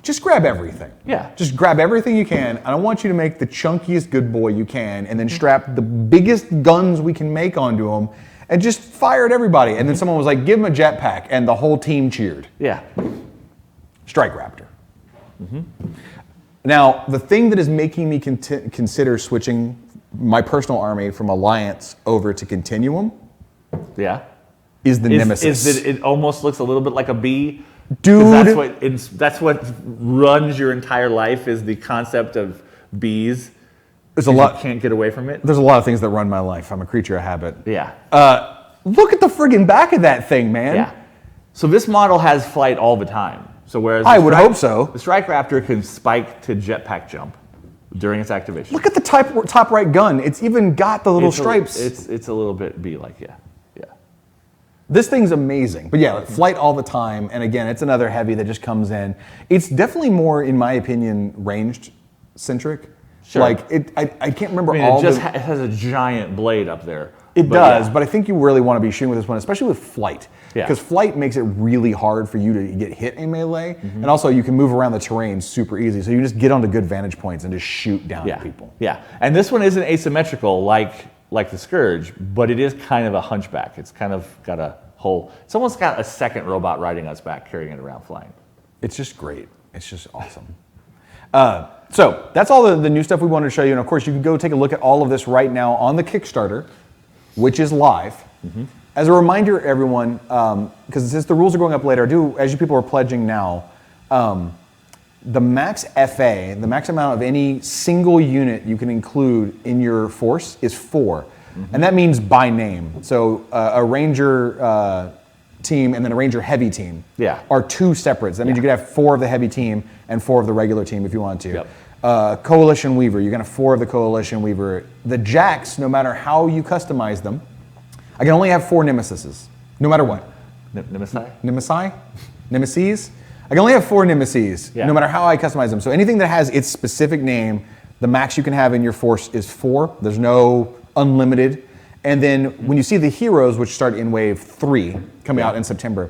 Just grab everything. Yeah. Just grab everything you can. And I want you to make the chunkiest good boy you can and then strap the biggest guns we can make onto them and just fire at everybody. And then someone was like, give him a jetpack. And the whole team cheered. Yeah. Strike Raptor. Now, the thing that is making me consider switching my personal army from Alliance over to Continuum is the Nemesis. Is that it almost looks a little bit like a bee? Dude. That's what runs your entire life is the concept of bees. There's a lot. You can't get away from it. There's a lot of things that run my life. I'm a creature of habit. Yeah. Look at the friggin' back of that thing, man. Yeah. So this model has flight all the time. So whereas I would hope so. The Strike Raptor can spike to jetpack jump during its activation. Look at the top right gun. It's even got the little stripes. It's a little bit bee-like, yeah. This thing's amazing. But yeah, flight all the time. And again, it's another heavy that just comes in. It's definitely more, in my opinion, ranged centric. Sure. Like I can't remember it has a giant blade up there. It does, but I think you really want to be shooting with this one, especially with flight. Yeah. Because flight makes it really hard for you to get hit in melee. And also you can move around the terrain super easy. So you just get onto good vantage points and just shoot down at people. Yeah. And this one isn't asymmetrical like the Scourge, but it is kind of a hunchback. It's kind of got a whole, it's almost got a second robot riding on its back, carrying it around flying. It's just great. It's just awesome. So that's all the new stuff we wanted to show you. And of course, you can go take a look at all of this right now on the Kickstarter, which is live. As a reminder, everyone, because since the rules are going up later, as you people are pledging now, the max FA, the max amount of any single unit you can include in your force is 4. And that means by name. So a Ranger team and then a Ranger heavy team are 2 separate. So that means you could have 4 of the heavy team and 4 of the regular team if you want to. Coalition Weaver, you're going to have 4 of the Coalition Weaver. The Jacks, no matter how you customize them, I can only have 4 Nemesises, no matter what. Nemesis? I can only have 4 Nemesis, no matter how I customize them. So anything that has its specific name, the max you can have in your force is 4. There's no unlimited. And then when you see the heroes, which start in wave 3, coming out in September,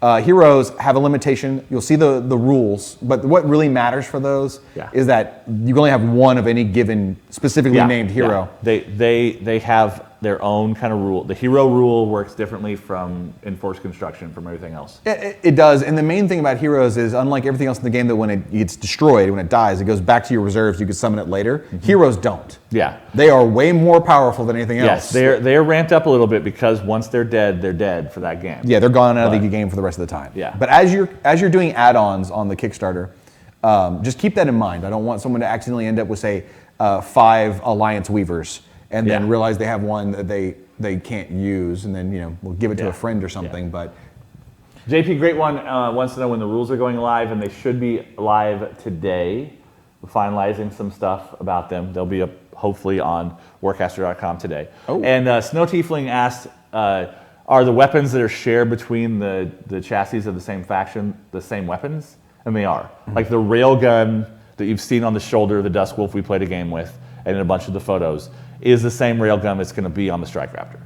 heroes have a limitation. You'll see the rules, but what really matters for those is that you can only have 1 of any given specifically named hero. They have their own kind of rule. The hero rule works differently from Enforced Construction from everything else. It does, and the main thing about heroes is unlike everything else in the game that when it gets destroyed, when it dies, it goes back to your reserves, you can summon it later. Heroes don't. Yeah. They are way more powerful than anything else. Yes, they're ramped up a little bit because once they're dead for that game. Yeah, they're gone out of the game for the rest of the time. Yeah. But as you're doing add-ons on the Kickstarter, just keep that in mind. I don't want someone to accidentally end up with, say, 5 Alliance Weavers and then realize they have one that they can't use, and then we'll give it to a friend or something. But JP Great One wants to know when the rules are going live, and they should be live today. We're finalizing some stuff about them. They'll be up hopefully on Warcaster.com today. And Snow Tiefling asked, are the weapons that are shared between the chassis of the same faction the same weapons? And they are. Like the railgun that you've seen on the shoulder of the Dusk Wolf we played a game with, and in a bunch of the photos, is the same railgun that's going to be on the Strike Raptor.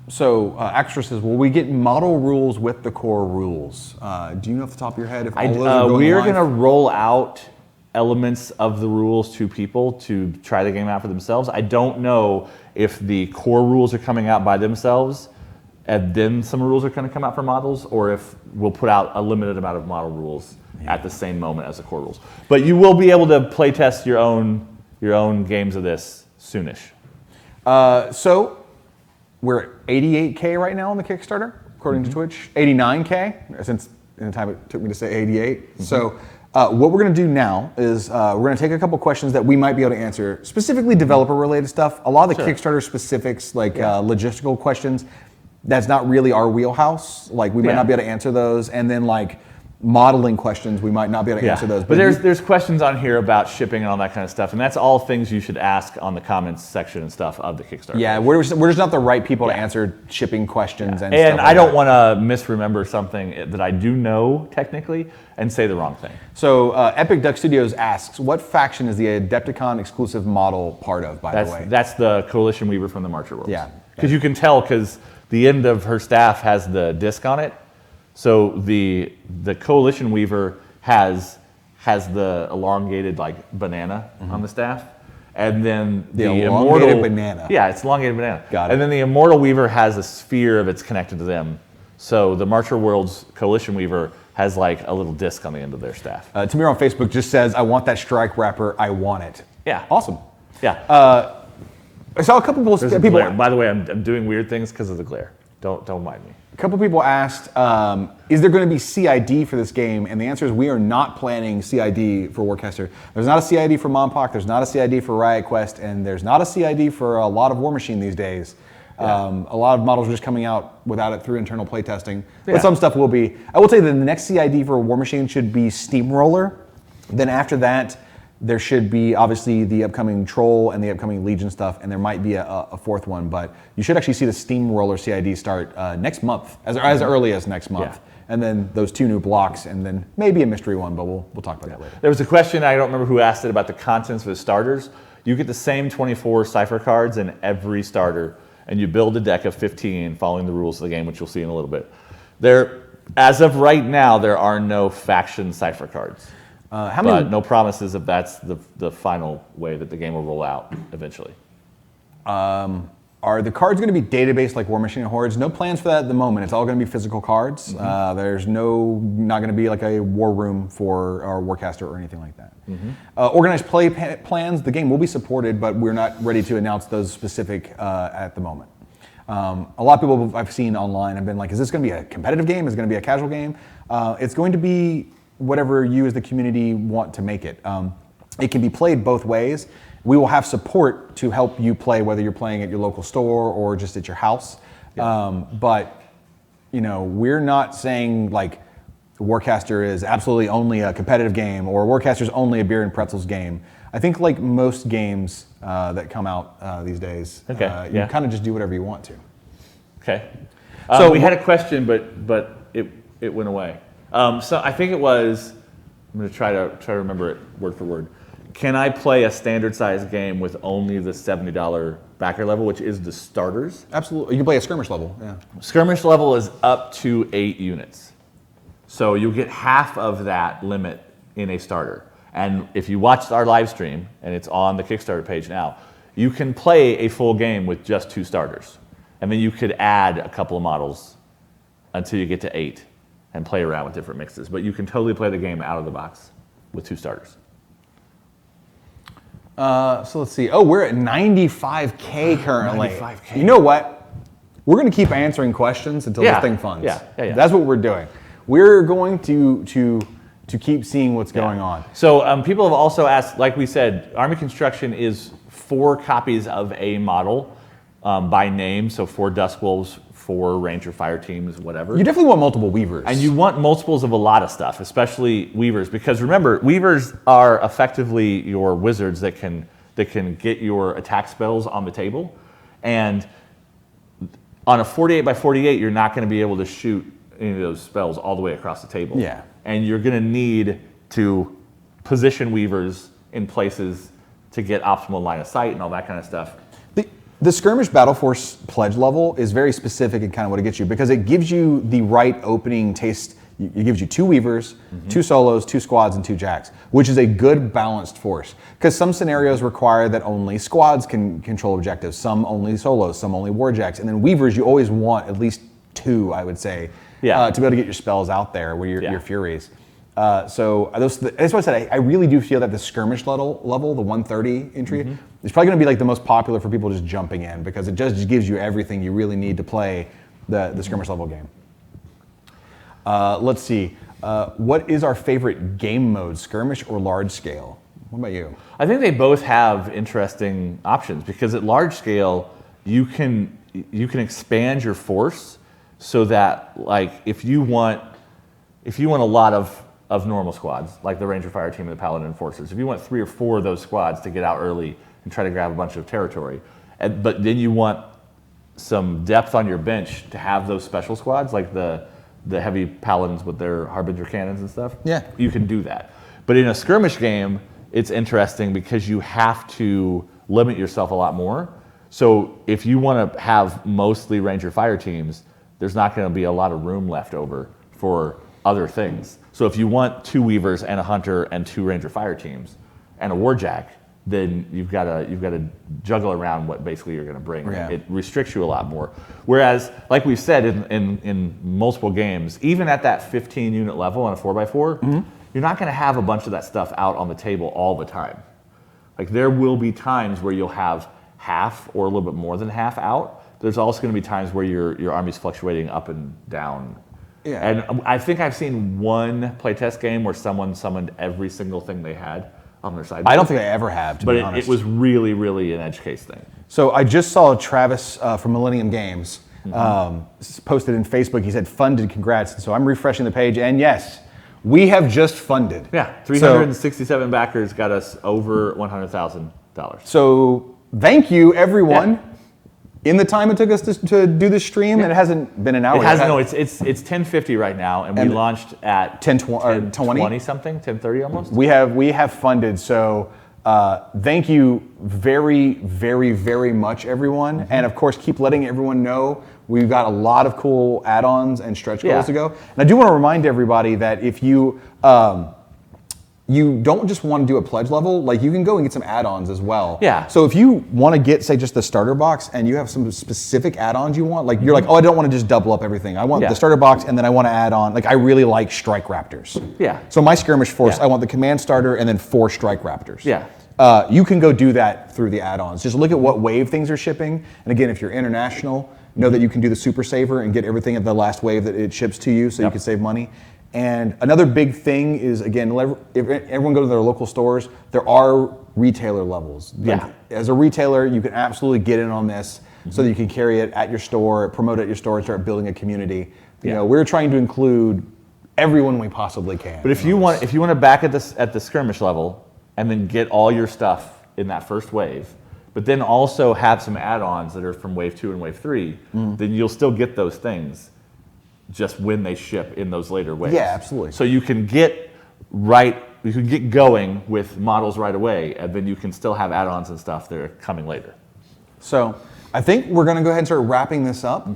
So Extra says, will we get model rules with the core rules? Do you know off the top of your head if all those are going We are live? going to roll out elements of the rules to people to try the game out for themselves. I don't know if the core rules are coming out by themselves and then some rules are going to come out for models, or if we'll put out a limited amount of model rules at the same moment as the core rules. But you will be able to play test your own games of this soonish. So we're at 88K right now on the Kickstarter, according to Twitch. 89K, since in the time it took me to say 88. So what we're going to do now is we're going to take a couple questions that we might be able to answer, specifically developer-related stuff. A lot of the Kickstarter specifics, like logistical questions, that's not really our wheelhouse. Like we might not be able to answer those. And then like modeling questions, we might not be able to answer those. But there's questions on here about shipping and all that kind of stuff, and that's all things you should ask on the comments section and stuff of the Kickstarter. Yeah, we're just not the right people to answer shipping questions and stuff And like I don't that. want to misremember something that I do know technically and say the wrong thing. So Epic Duck Studios asks, what faction is the Adepticon exclusive model part of, by the way? That's the Coalition Weaver from the Marcher Worlds. Yeah. Because you can tell, because the end of her staff has the disc on it. So the Coalition Weaver has the elongated like banana on the staff, and then the elongated Immortal banana. Yeah, it's elongated banana. Got it. And then the Immortal Weaver has a sphere of it's connected to them. So the Marcher Worlds Coalition Weaver has like a little disc on the end of their staff. Tamir on Facebook just says, I want that strike wrapper, I want it. Yeah. Awesome. Yeah. I saw a couple people. There's a glare. By the way, I'm doing weird things because of the glare. Don't mind me. A couple people asked, is there going to be CID for this game? And the answer is we are not planning CID for Warcaster. There's not a CID for Monpoc, there's not a CID for Riot Quest, and there's not a CID for a lot of War Machine these days. A lot of models are just coming out without it through internal playtesting. But some stuff will be. I will say that the next CID for War Machine should be Steamroller. Then after that, there should be obviously the upcoming Troll and the upcoming Legion stuff, and there might be a fourth one, but you should actually see the Steamroller CID start next month, as early as next month. Yeah. And then those 2 new blocks, and then maybe a mystery one, but we'll talk about that later. There was a question, I don't remember who asked it, about the contents for the starters. You get the same 24 cipher cards in every starter, and you build a deck of 15 following the rules of the game, which you'll see in a little bit. As of right now, there are no faction cipher cards. But no promises if that's the final way that the game will roll out eventually. Are the cards going to be database like War Machine and Hordes? No plans for that at the moment. It's all going to be physical cards. There's not going to be like a war room for our Warcaster or anything like that. Organized play plans, the game will be supported, but we're not ready to announce those specific at the moment. A lot of people I've seen online have been like, is this going to be a competitive game? Is it going to be a casual game? It's going to be whatever you as the community want to make it. It can be played both ways. We will have support to help you play, whether you're playing at your local store or just at your house. But we're not saying like Warcaster is absolutely only a competitive game or Warcaster is only a beer and pretzels game. I think like most games that come out these days, you kind of just do whatever you want to. Okay. So we had a question, but it went away. So I think it was, I'm going to try to remember it word for word. Can I play a standard size game with only the $70 backer level, which is the starters? Absolutely. You can play a skirmish level. Yeah. Skirmish level is up to 8 units. So you get half of that limit in a starter. And if you watched our live stream, and it's on the Kickstarter page now, you can play a full game with just 2 starters. And then you could add a couple of models until you get to 8. And play around with different mixes. But you can totally play the game out of the box with 2 starters. So let's see. Oh, we're at 95K currently. 95K. You know what? We're going to keep answering questions until this thing funds. Yeah. That's what we're doing. We're going to keep seeing what's going on. So people have also asked, like we said, Army Construction is 4 copies of a model by name. So 4 Dusk Wolves, 4 Ranger Fire Teams, whatever. You definitely want multiple Weavers. And you want multiples of a lot of stuff, especially Weavers, because remember, Weavers are effectively your wizards that can get your attack spells on the table. And on a 48 by 48, you're not going to be able to shoot any of those spells all the way across the table. Yeah. And you're going to need to position Weavers in places to get optimal line of sight and all that kind of stuff. The Skirmish Battle Force pledge level is very specific in kind of what it gets you because it gives you the right opening taste It gives you 2 weavers, 2 solos, 2 squads, and 2 jacks, which is a good balanced force. Because some scenarios require that only squads can control objectives, some only solos, some only warjacks, and then weavers you always want at least 2, I would say, to be able to get your spells out there with your furies. So that's why I said I really do feel that the skirmish level, the 130 entry, is probably going to be like the most popular for people just jumping in, because it just gives you everything you really need to play the skirmish level game. Let's see. What is our favorite game mode, skirmish or large scale? What about you? I think they both have interesting options, because at large scale you can expand your force so that, like, if you want a lot of normal squads, like the Ranger Fire Team and the Paladin Enforcers, if you want 3 or 4 of those squads to get out early and try to grab a bunch of territory, but then you want some depth on your bench to have those special squads, like the heavy paladins with their Harbinger cannons and stuff, you can do that. But in a skirmish game, it's interesting because you have to limit yourself a lot more. So if you want to have mostly Ranger Fire Teams, there's not going to be a lot of room left over for other things. So if you want 2 weavers and a hunter and 2 Ranger Fire Teams and a warjack, then you've got to juggle around what basically you're going to bring. Yeah. It restricts you a lot more. Whereas, like we've said in multiple games, even at that 15 unit level on a 4x4, you're not going to have a bunch of that stuff out on the table all the time. Like, there will be times where you'll have half or a little bit more than half out. There's also going to be times where your army's fluctuating up and down. Yeah. And I think I've seen one playtest game where someone summoned every single thing they had on their side. I don't think I ever have, to be honest. But it was really, really an edge case thing. So I just saw Travis from Millennium Games posted in Facebook. He said, funded, congrats. And so I'm refreshing the page, and yes, we have just funded. Yeah, 367 backers got us over $100,000. So thank you, everyone. Yeah. In the time it took us to do this stream, and it hasn't been an hour. It hasn't. No, it's 10:50 right now, and we launched at 10:20 something, 10:30 almost. We have funded, so thank you very, very, very much, everyone, and of course keep letting everyone know. We've got a lot of cool add-ons and stretch goals to go. And I do want to remind everybody that if you you don't just want to do a pledge level, like, you can go and get some add-ons as well. Yeah. So if you want to get, say, just the starter box, and you have some specific add-ons you want, like, you're like, oh, I don't want to just double up everything. I want the starter box, and then I want to add on, like, I really like Strike Raptors. Yeah. So my skirmish force, I want the command starter and then 4 Strike Raptors. Yeah. You can go do that through the add-ons. Just look at what wave things are shipping. And again, if you're international, know that you can do the Super Saver and get everything at the last wave that it ships to you, so you can save money. And another big thing is, again, if everyone go to their local stores, there are retailer levels. Like, as a retailer, you can absolutely get in on this so that you can carry it at your store, promote it at your store, and start building a community. You know, we're trying to include everyone we possibly can. But if you want to back at the skirmish level and then get all your stuff in that first wave, but then also have some add-ons that are from wave 2 and wave 3, then you'll still get those things just when they ship in those later waves. Yeah, absolutely. So you can get going with models right away, and then you can still have add-ons and stuff that are coming later. So I think we're going to go ahead and start wrapping this up.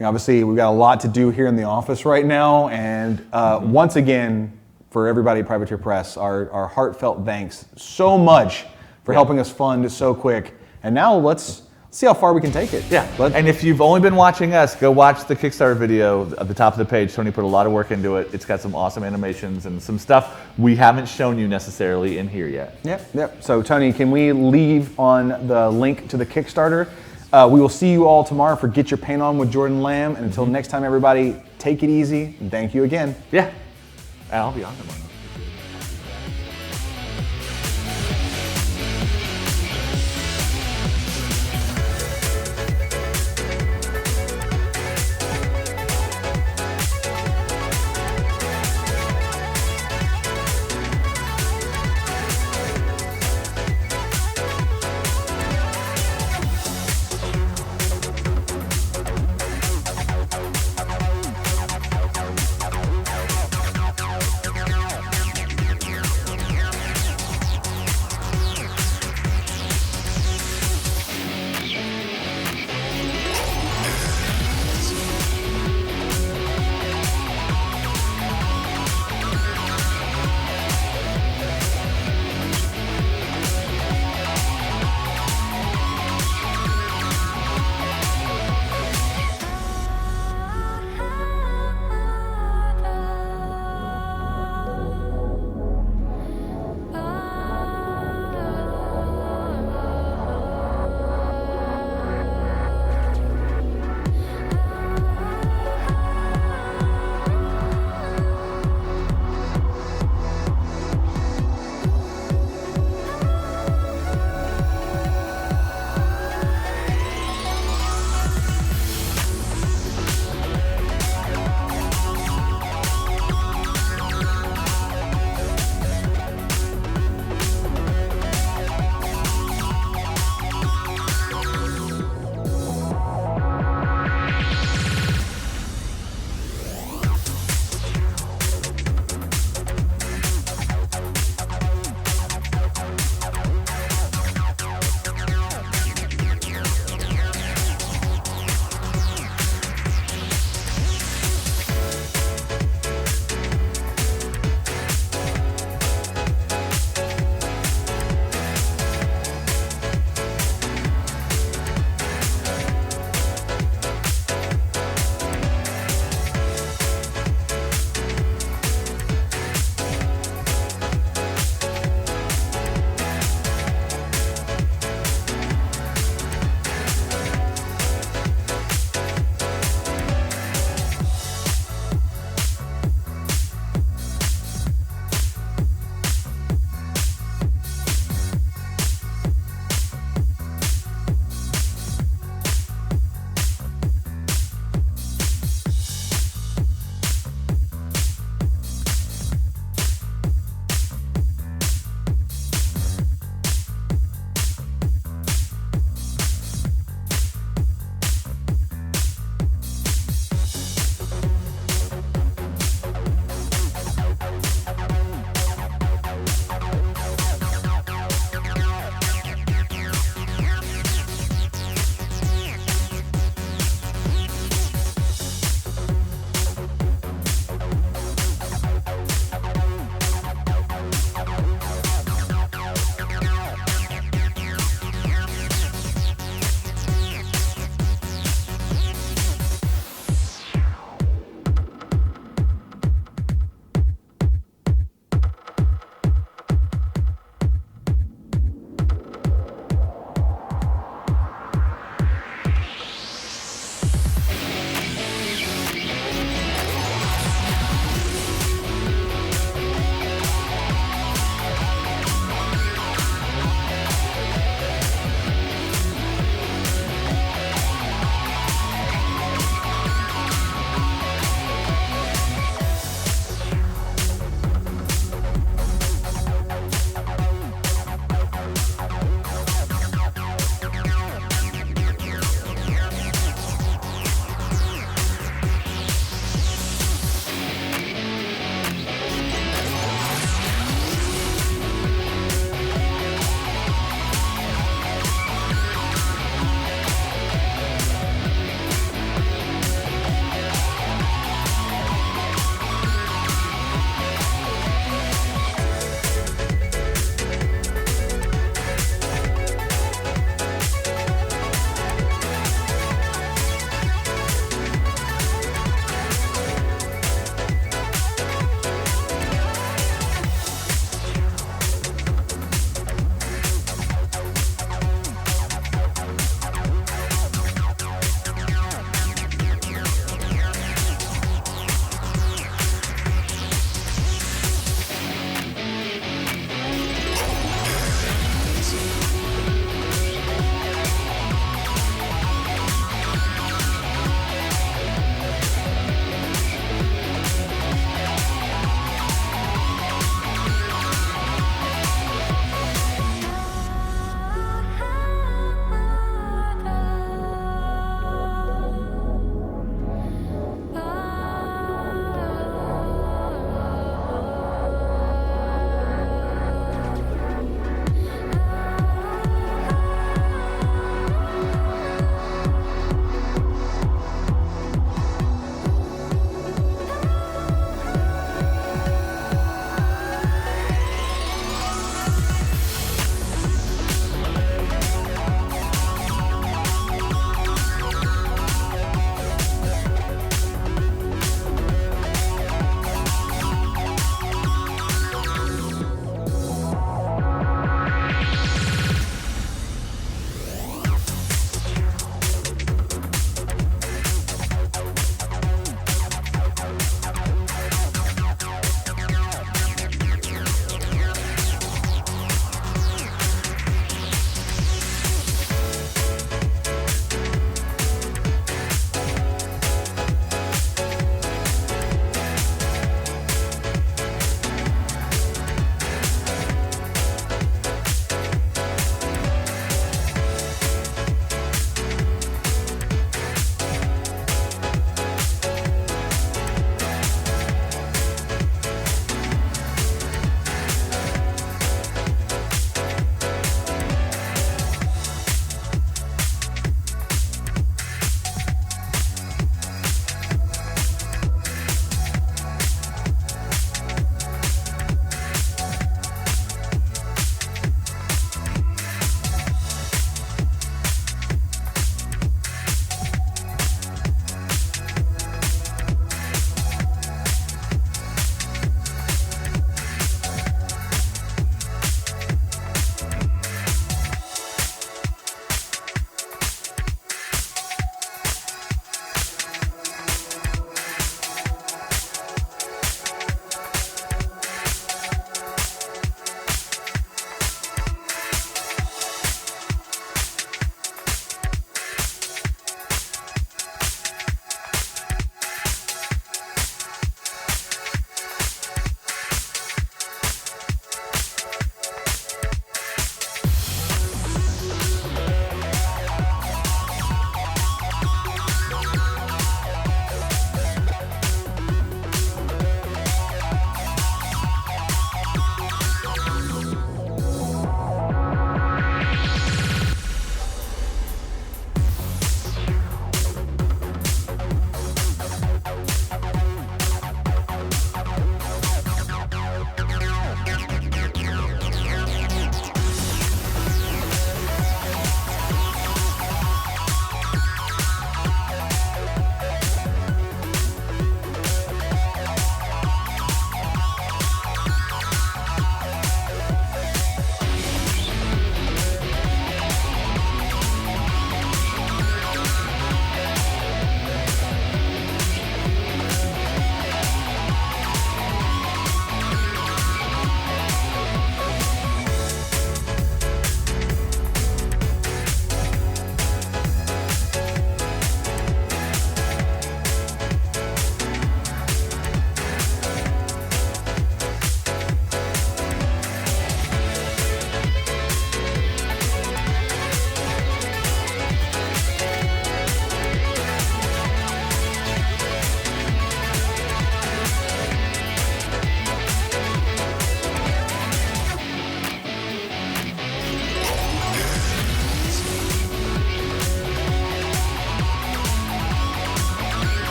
Obviously, we've got a lot to do here in the office right now, and once again, for everybody at Privateer Press, our heartfelt thanks so much for helping us fund so quick. And now let's see how far we can take it. Yeah, and if you've only been watching us, go watch the Kickstarter video at the top of the page. Tony put a lot of work into it. It's got some awesome animations and some stuff we haven't shown you necessarily in here yet. Yep. So Tony, can we leave on the link to the Kickstarter? We will see you all tomorrow for Get Your Paint On with Jordan Lamb. And until next time, everybody, take it easy, and thank you again. Yeah, and I'll be on tomorrow.